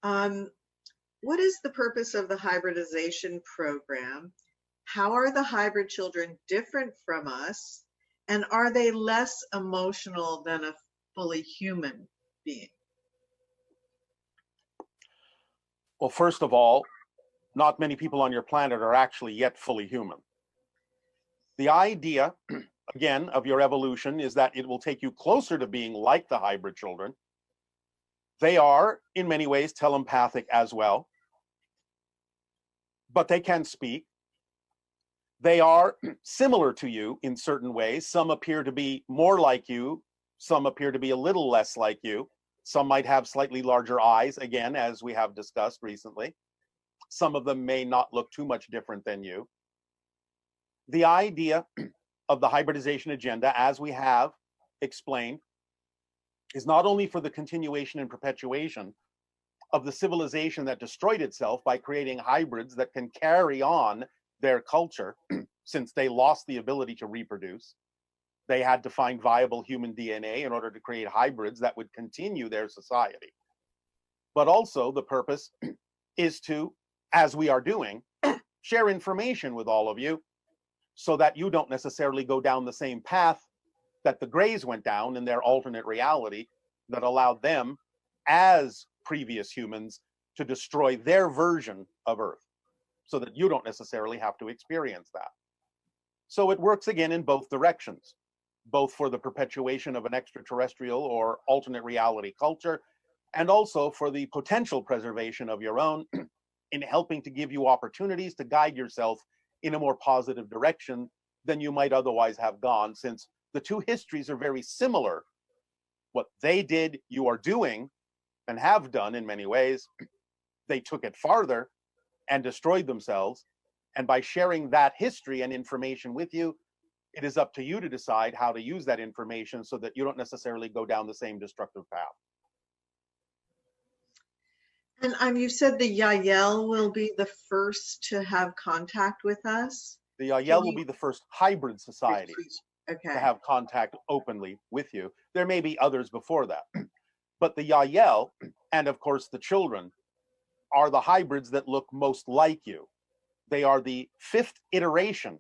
Um, what is the purpose of the hybridization program? How are the hybrid children different from us? And are they less emotional than a fully human being? Well, first of all, not many people on your planet are actually yet fully human. The idea, again, of your evolution is that it will take you closer to being like the hybrid children. They are, in many ways, telepathic as well, but they can speak. They are similar to you in certain ways. Some appear to be more like you. Some appear to be a little less like you. Some might have slightly larger eyes, again, as we have discussed recently. Some of them may not look too much different than you. The idea of the hybridization agenda, as we have explained, is not only for the continuation and perpetuation of the civilization that destroyed itself by creating hybrids that can carry on their culture, since they lost the ability to reproduce. They had to find viable human DNA in order to create hybrids that would continue their society. But also the purpose is to, as we are doing, share information with all of you so that you don't necessarily go down the same path that the Greys went down in their alternate reality that allowed them, as previous humans, to destroy their version of Earth, so that you don't necessarily have to experience that. So it works again in both directions, both for the perpetuation of an extraterrestrial or alternate reality culture, and also for the potential preservation of your own in helping to give you opportunities to guide yourself in a more positive direction than you might otherwise have gone, since the two histories are very similar. What they did, you are doing, and have done in many ways. They took it farther and destroyed themselves. And by sharing that history and information with you, it is up to you to decide how to use that information so that you don't necessarily go down the same destructive path. And you said the Yael will be the first to have contact with us. The Yael will be the first hybrid society to have contact openly with you. There may be others before that. But the Yael, and of course the children, are the hybrids that look most like you. They are the fifth iteration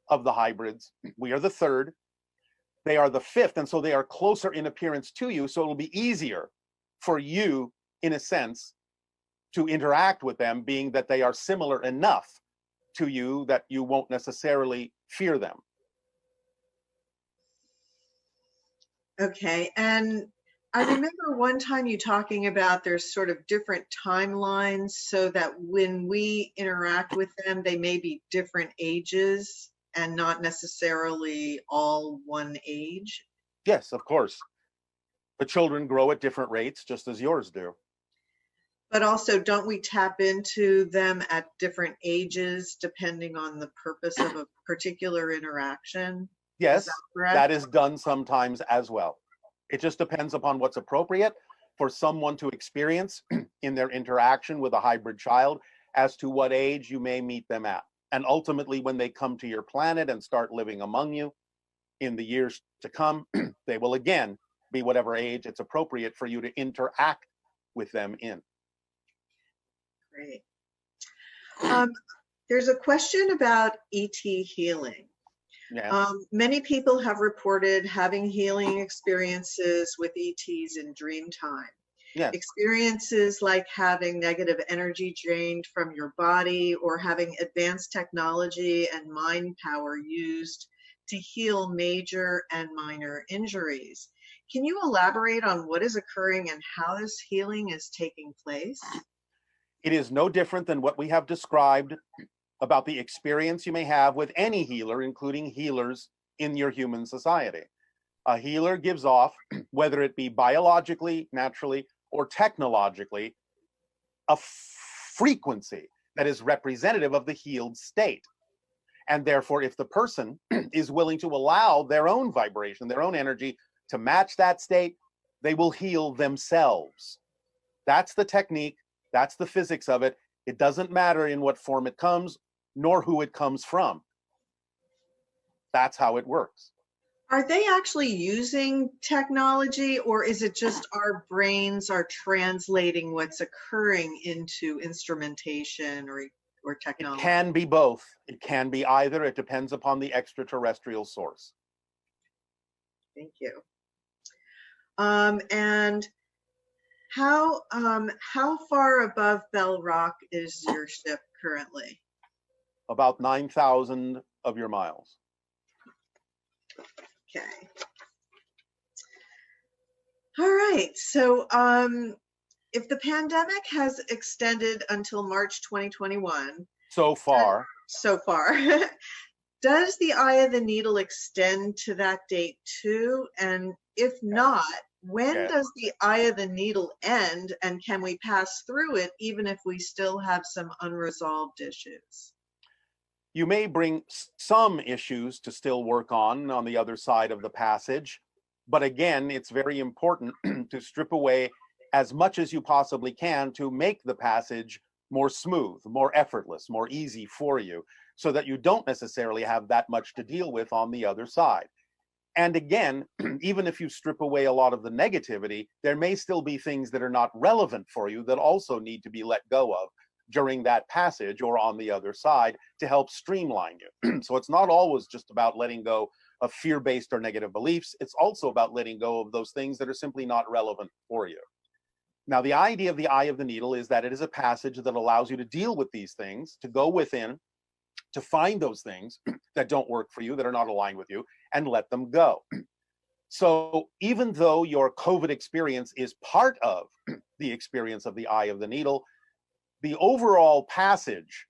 of the hybrids. We are the third. They are the fifth, and so they are closer in appearance to you, so it'll be easier for you, in a sense, to interact with them, being that they are similar enough to you that you won't necessarily fear them. Okay, and I remember one time you talking about there's sort of different timelines so that when we interact with them, they may be different ages and not necessarily all one age. Yes, of course. The children grow at different rates, just as yours do. But also, don't we tap into them at different ages depending on the purpose of a particular interaction? Yes, that is done sometimes as well. It just depends upon what's appropriate for someone to experience in their interaction with a hybrid child as to what age you may meet them at. And ultimately, when they come to your planet and start living among you in the years to come, they will again be whatever age it's appropriate for you to interact with them in. Great. There's a question about ET healing. Yeah. Many people have reported having healing experiences with ETs in dream time. Yes. Experiences like having negative energy drained from your body or having advanced technology and mind power used to heal major and minor injuries. Can you elaborate on what is occurring and how this healing is taking place? It is no different than what we have described about the experience you may have with any healer, including healers in your human society. A healer gives off, whether it be biologically, naturally, or technologically, a frequency that is representative of the healed state. And therefore, if the person is willing to allow their own vibration, their own energy to match that state, they will heal themselves. That's the technique. That's the physics of it. It doesn't matter in what form it comes, nor who it comes from. That's how it works. Are they actually using technology, or is it just our brains are translating what's occurring into instrumentation or It technology? can be both. It can be either. It depends upon the extraterrestrial source. Thank you. And how far above Bell Rock is your ship currently? About 9,000 of your miles. Okay. All right. So, if the pandemic has extended until March 2021, So far, so far, does the eye of the needle extend to that date too? And if not, when yes. does the eye of the needle end? And can we pass through it even if we still have some unresolved issues? You may bring some issues to still work on the other side of the passage. But again, it's very important to strip away as much as you possibly can to make the passage more smooth, more effortless, more easy for you, so that you don't necessarily have that much to deal with on the other side. And again, even if you strip away a lot of the negativity, there may still be things that are not relevant for you that also need to be let go of during that passage or on the other side to help streamline you. So it's not always just about letting go of fear-based or negative beliefs. It's also about letting go of those things that are simply not relevant for you. Now, the idea of the eye of the needle is that it is a passage that allows you to deal with these things, to go within, to find those things that don't work for you, that are not aligned with you, and let them go. So even though your COVID experience is part of the experience of the eye of the needle, the overall passage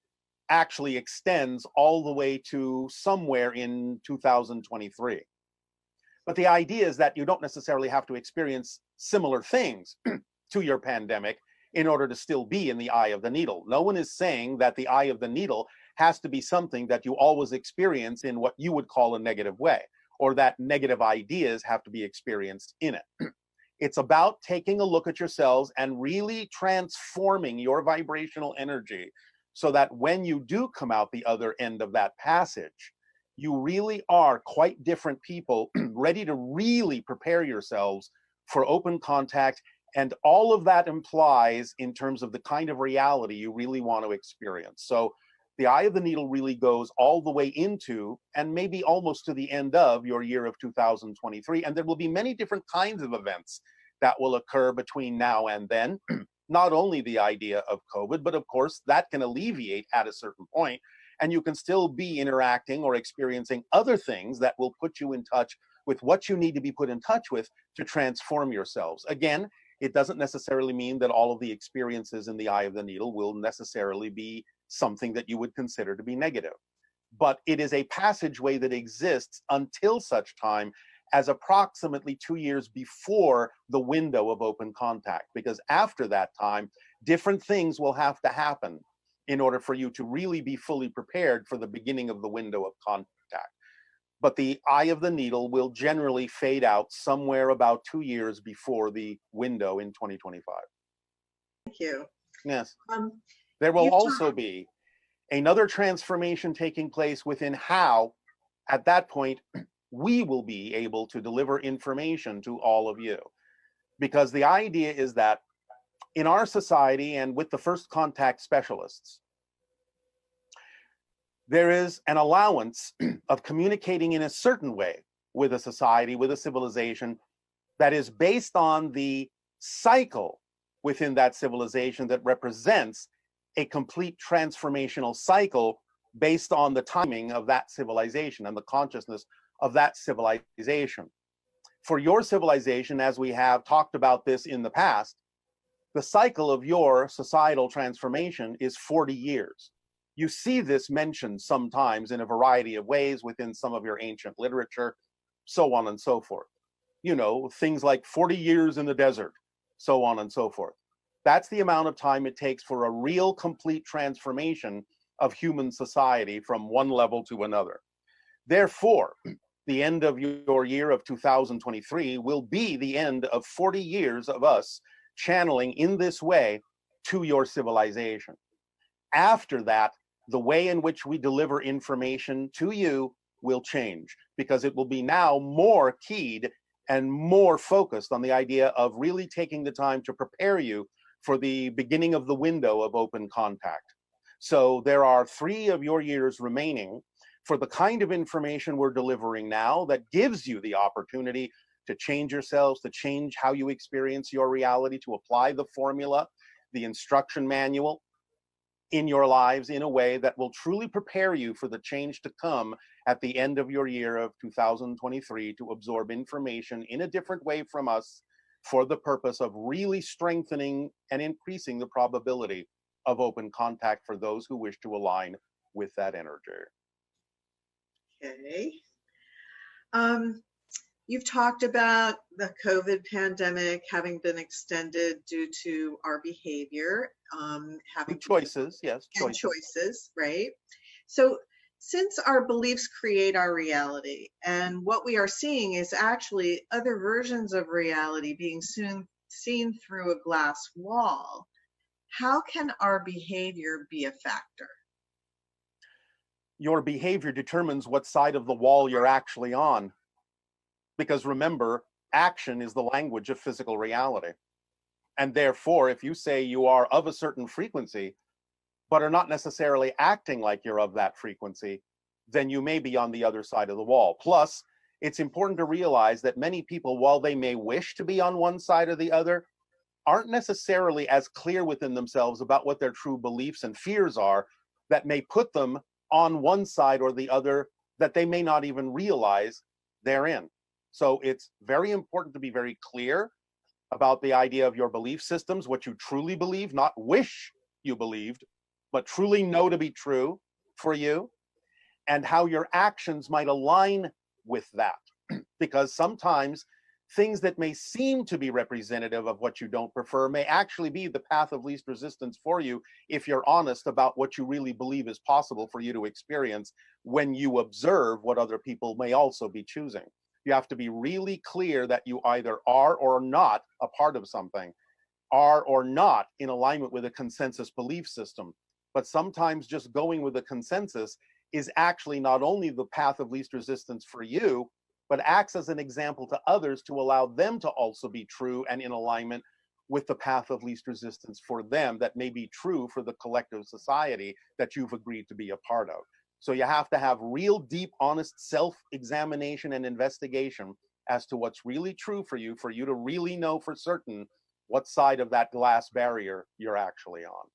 actually extends all the way to somewhere in 2023. But the idea is that you don't necessarily have to experience similar things to your pandemic in order to still be in the eye of the needle. No one is saying that the eye of the needle has to be something that you always experience in what you would call a negative way, or that negative ideas have to be experienced in it. It's about taking a look at yourselves and really transforming your vibrational energy so that when you do come out the other end of that passage, you really are quite different people, ready to really prepare yourselves for open contact. And all of that implies in terms of the kind of reality you really want to experience. So the eye of the needle really goes all the way into and maybe almost to the end of your year of 2023. And there will be many different kinds of events that will occur between now and then. Not only the idea of COVID, but of course that can alleviate at a certain point, and you can still be interacting or experiencing other things that will put you in touch with what you need to be put in touch with to transform yourselves. Again, it doesn't necessarily mean that all of the experiences in the eye of the needle will necessarily be something that you would consider to be negative. But it is a passageway that exists until such time as approximately 2 years before the window of open contact, because after that time, different things will have to happen in order for you to really be fully prepared for the beginning of the window of contact. But the eye of the needle will generally fade out somewhere about 2 years before the window in 2025. Thank you. Yes. Um, There will you also be another transformation taking place within how, at that point, we will be able to deliver information to all of you. Because the idea is that in our society and with the first contact specialists, there is an allowance of communicating in a certain way with a society, with a civilization that is based on the cycle within that civilization that represents a complete transformational cycle based on the timing of that civilization and the consciousness of that civilization. For your civilization, as we have talked about this in the past, the cycle of your societal transformation is 40 years. You see this mentioned sometimes in a variety of ways within some of your ancient literature, so on and so forth. You know, things like 40 years in the desert, so on and so forth. That's the amount of time it takes for a real complete transformation of human society from one level to another. Therefore, the end of your year of 2023 will be the end of 40 years of us channeling in this way to your civilization. After that, the way in which we deliver information to you will change, because it will be now more keyed and more focused on the idea of really taking the time to prepare you for the beginning of the window of open contact. So there are 3 of your years remaining for the kind of information we're delivering now that gives you the opportunity to change yourselves, to change how you experience your reality, to apply the formula, the instruction manual in your lives in a way that will truly prepare you for the change to come at the end of your year of 2023, to absorb information in a different way from us for the purpose of really strengthening and increasing the probability of open contact for those who wish to align with that energy. Okay. You've talked about the COVID pandemic having been extended due to our behavior, having choices, yes, and choices, right? So since our beliefs create our reality, and what we are seeing is actually other versions of reality being seen through a glass wall, how can our behavior be a factor? Your behavior determines what side of the wall you're actually on. Because remember, action is the language of physical reality. And therefore, if you say you are of a certain frequency, but are not necessarily acting like you're of that frequency, then you may be on the other side of the wall. Plus, it's important to realize that many people, while they may wish to be on one side or the other, aren't necessarily as clear within themselves about what their true beliefs and fears are, that may put them on one side or the other that they may not even realize they're in. So it's very important to be very clear about the idea of your belief systems, what you truly believe, not wish you believed, but truly know to be true for you, and how your actions might align with that. Because sometimes things that may seem to be representative of what you don't prefer may actually be the path of least resistance for you, if you're honest about what you really believe is possible for you to experience when you observe what other people may also be choosing. You have to be really clear that you either are or are not a part of something, are or not in alignment with a consensus belief system. But sometimes just going with a consensus is actually not only the path of least resistance for you, but acts as an example to others to allow them to also be true and in alignment with the path of least resistance for them that may be true for the collective society that you've agreed to be a part of. So you have to have real deep, honest self-examination and investigation as to what's really true for you to really know for certain what side of that glass barrier you're actually on.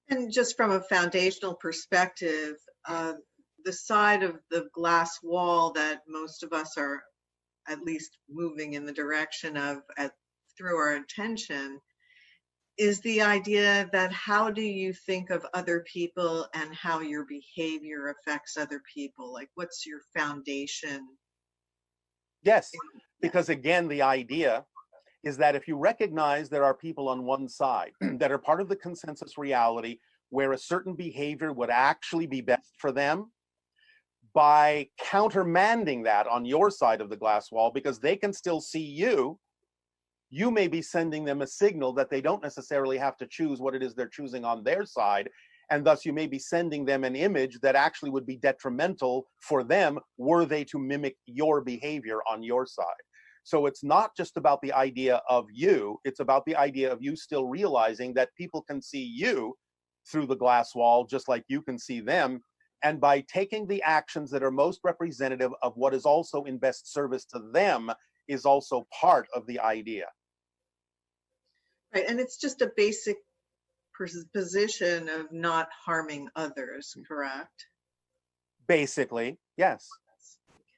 And just from a foundational perspective, the side of the glass wall that most of us are at least moving in the direction of through our attention is the idea that how do you think of other people and how your behavior affects other people? Like, what's your foundation? Yes, because again, the idea is that if you recognize there are people on one side that are part of the consensus reality where a certain behavior would actually be best for them, by countermanding that on your side of the glass wall, because they can still see you, you may be sending them a signal that they don't necessarily have to choose what it is they're choosing on their side. And thus you may be sending them an image that actually would be detrimental for them were they to mimic your behavior on your side. So it's not just about the idea of you, it's about the idea of you still realizing that people can see you through the glass wall just like you can see them. And by taking the actions that are most representative of what is also in best service to them is also part of the idea. Right, and it's just a basic position of not harming others, correct? Basically, yes.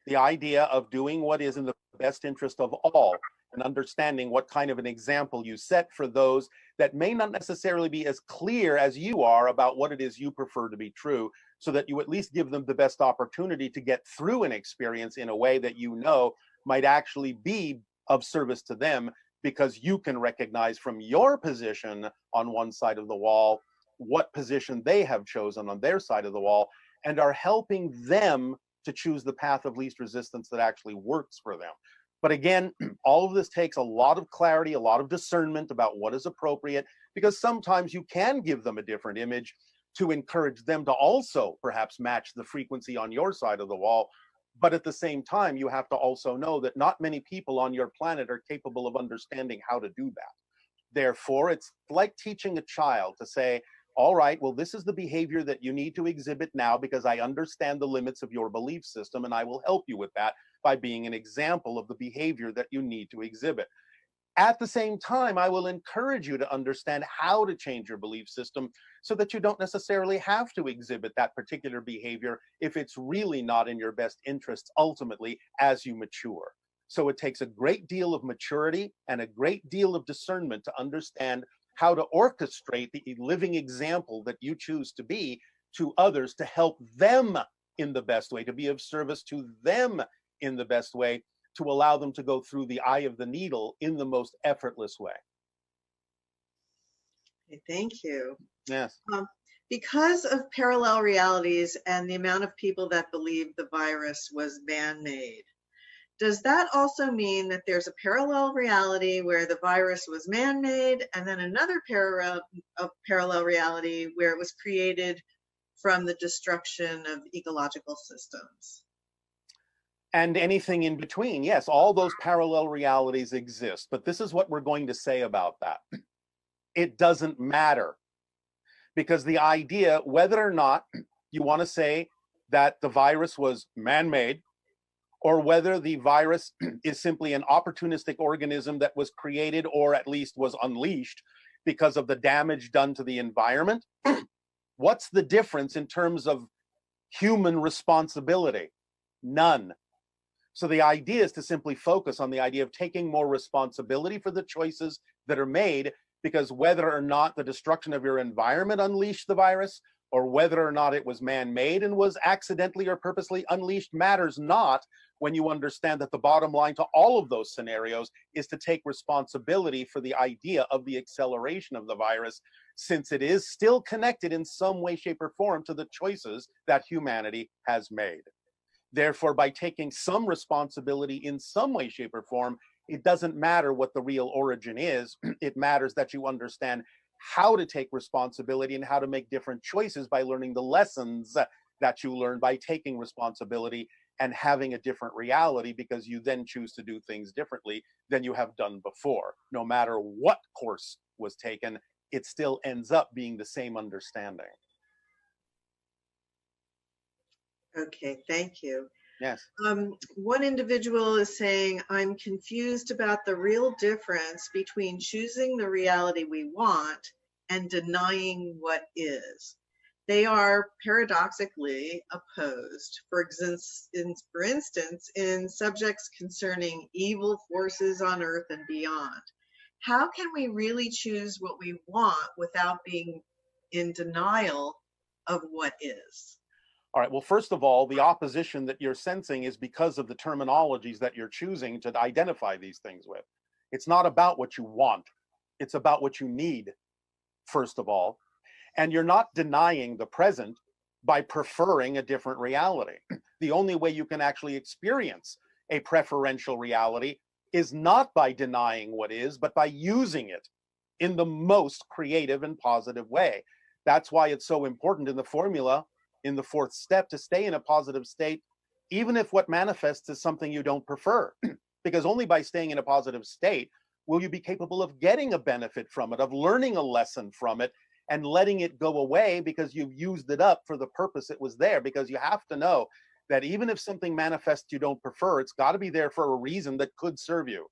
The idea of doing what is in the best interest of all and understanding what kind of an example you set for those that may not necessarily be as clear as you are about what it is you prefer to be true, so that you at least give them the best opportunity to get through an experience in a way that you know might actually be of service to them, because you can recognize from your position on one side of the wall what position they have chosen on their side of the wall and are helping them to choose the path of least resistance that actually works for them. But again, all of this takes a lot of clarity, a lot of discernment about what is appropriate, because sometimes you can give them a different image to encourage them to also perhaps match the frequency on your side of the wall. But at the same time, you have to also know that not many people on your planet are capable of understanding how to do that. Therefore, it's like teaching a child to say, all right, well, this is the behavior that you need to exhibit now because I understand the limits of your belief system and I will help you with that by being an example of the behavior that you need to exhibit. At the same time, I will encourage you to understand how to change your belief system so that you don't necessarily have to exhibit that particular behavior if it's really not in your best interests ultimately as you mature. So it takes a great deal of maturity and a great deal of discernment to understand how to orchestrate the living example that you choose to be to others to help them in the best way, to be of service to them in the best way, to allow them to go through the eye of the needle in the most effortless way. Okay, thank you. Yes. Because of parallel realities and the amount of people that believe the virus was man-made, does that also mean that there's a parallel reality where the virus was man-made and then another parallel reality where it was created from the destruction of ecological systems? And anything in between. Yes, all those parallel realities exist. But this is what we're going to say about that. It doesn't matter. Because the idea, whether or not you want to say that the virus was man-made, or whether the virus is simply an opportunistic organism that was created or at least was unleashed because of the damage done to the environment, what's the difference in terms of human responsibility? None. So the idea is to simply focus on the idea of taking more responsibility for the choices that are made, because whether or not the destruction of your environment unleashed the virus, or whether or not it was man-made and was accidentally or purposely unleashed, matters not when you understand that the bottom line to all of those scenarios is to take responsibility for the idea of the acceleration of the virus, since it is still connected in some way, shape, or form to the choices that humanity has made. Therefore, by taking some responsibility in some way, shape, or form, it doesn't matter what the real origin is. It matters that you understand how to take responsibility and how to make different choices by learning the lessons that you learn by taking responsibility and having a different reality, because you then choose to do things differently than you have done before. No matter what course was taken, it still ends up being the same understanding. Okay, thank you. Yes. One individual is saying, I'm confused about the real difference between choosing the reality we want and denying what is. They are paradoxically opposed. For instance, in subjects concerning evil forces on earth and beyond, how can we really choose what we want without being in denial of what is? All right. Well, first of all, the opposition that you're sensing is because of the terminologies that you're choosing to identify these things with. It's not about what you want, it's about what you need, first of all. And you're not denying the present by preferring a different reality. The only way you can actually experience a preferential reality is not by denying what is, but by using it in the most creative and positive way. That's why it's so important in the formula, in the fourth step, to stay in a positive state, even if what manifests is something you don't prefer. Because only by staying in a positive state will you be capable of getting a benefit from it, of learning a lesson from it, and letting it go away because you've used it up for the purpose it was there. Because you have to know that even if something manifests you don't prefer, it's got to be there for a reason that could serve you.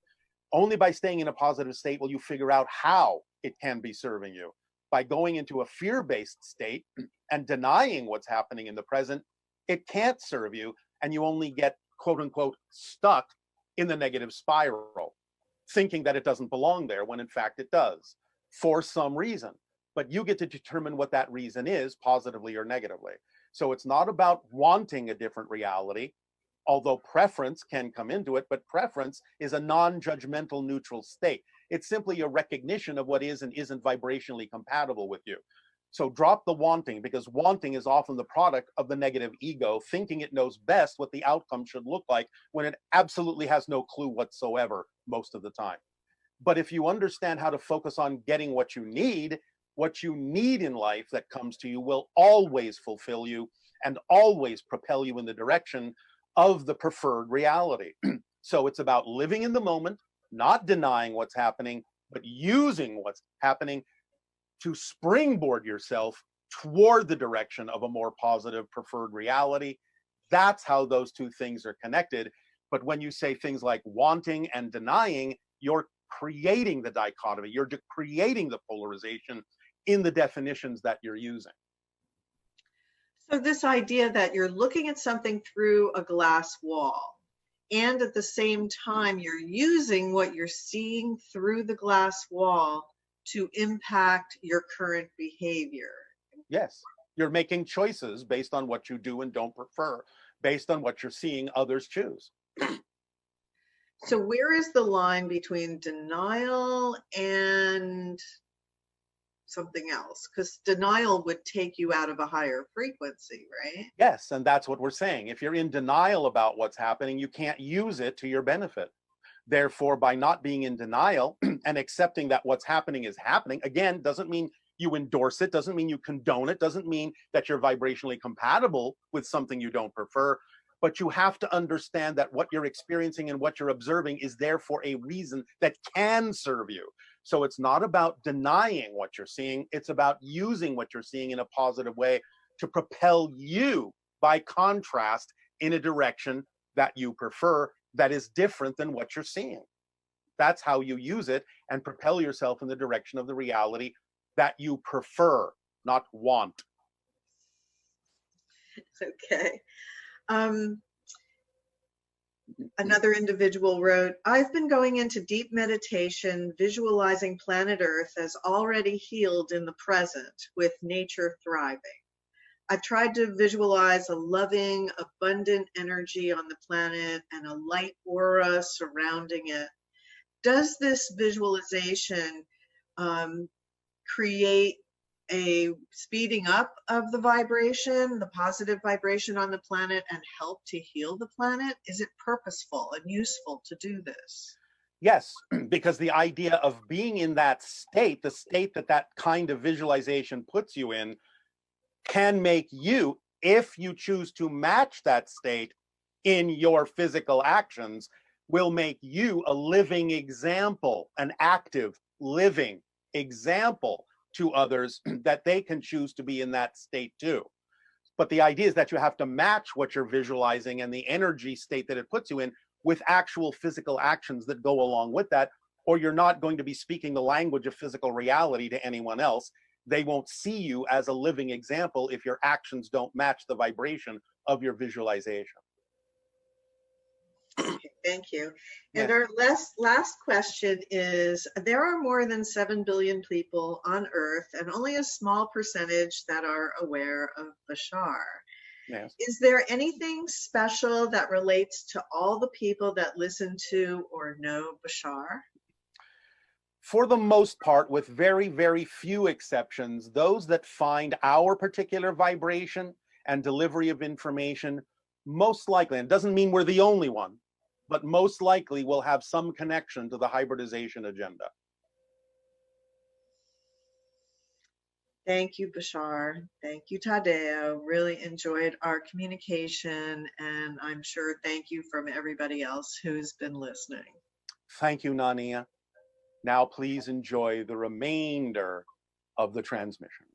Only by staying in a positive state will you figure out how it can be serving you. By going into a fear-based state and denying what's happening in the present, it can't serve you, and you only get, quote unquote, stuck in the negative spiral, thinking that it doesn't belong there when in fact it does, for some reason. But you get to determine what that reason is, positively or negatively. So it's not about wanting a different reality, although preference can come into it, but preference is a non-judgmental neutral state. It's simply a recognition of what is and isn't vibrationally compatible with you. So drop the wanting, because wanting is often the product of the negative ego, thinking it knows best what the outcome should look like when it absolutely has no clue whatsoever most of the time. But if you understand how to focus on getting what you need, What you need in life that comes to you will always fulfill you and always propel you in the direction of the preferred reality. So it's about living in the moment, not denying what's happening, but using what's happening to springboard yourself toward the direction of a more positive preferred reality. That's how those two things are connected. But when you say things like wanting and denying, you're creating the dichotomy, you're creating the polarization in the definitions that you're using. So this idea that you're looking at something through a glass wall, and at the same time, you're using what you're seeing through the glass wall to impact your current behavior. Yes, you're making choices based on what you do and don't prefer, based on what you're seeing others choose. So where is the line between denial and something else? Because denial would take you out of a higher frequency, right? Yes, and that's what we're saying. If you're in denial about what's happening, you can't use it to your benefit. Therefore, by not being in denial and accepting that what's happening is happening, again, doesn't mean you endorse it, doesn't mean you condone it, doesn't mean that you're vibrationally compatible with something you don't prefer. But you have to understand that what you're experiencing and what you're observing is there for a reason that can serve you. So it's not about denying what you're seeing, it's about using what you're seeing in a positive way to propel you, by contrast, in a direction that you prefer that is different than what you're seeing. That's how you use it and propel yourself in the direction of the reality that you prefer, not want. Okay. Another individual wrote, I've been going into deep meditation, visualizing planet Earth as already healed in the present, with nature thriving. I've tried to visualize a loving, abundant energy on the planet and a light aura surrounding it. Does this visualization create a speeding up of the vibration, the positive vibration on the planet, and help to heal the planet? Is it purposeful and useful to do this? Yes, because the idea of being in that state, the state that that kind of visualization puts you in, can make you, if you choose to match that state in your physical actions, will make you a living example, an active, living example to others that they can choose to be in that state too. But the idea is that you have to match what you're visualizing and the energy state that it puts you in with actual physical actions that go along with that, or you're not going to be speaking the language of physical reality to anyone else. They won't see you as a living example if your actions don't match the vibration of your visualization. Okay, thank you. And Yes. our last question is, there are more than 7 billion people on Earth and only a small percentage that are aware of Bashar. Yes. Is there anything special that relates to all the people that listen to or know Bashar? For the most part, with very, very few exceptions, those that find our particular vibration and delivery of information most likely, and it doesn't mean we're the only one, but most likely will have some connection to the hybridization agenda. Thank you, Bashar. Thank you, Tadeo. Really enjoyed our communication, and I'm sure thank you from everybody else who's been listening. Thank you, Nania. Now please enjoy the remainder of the transmission.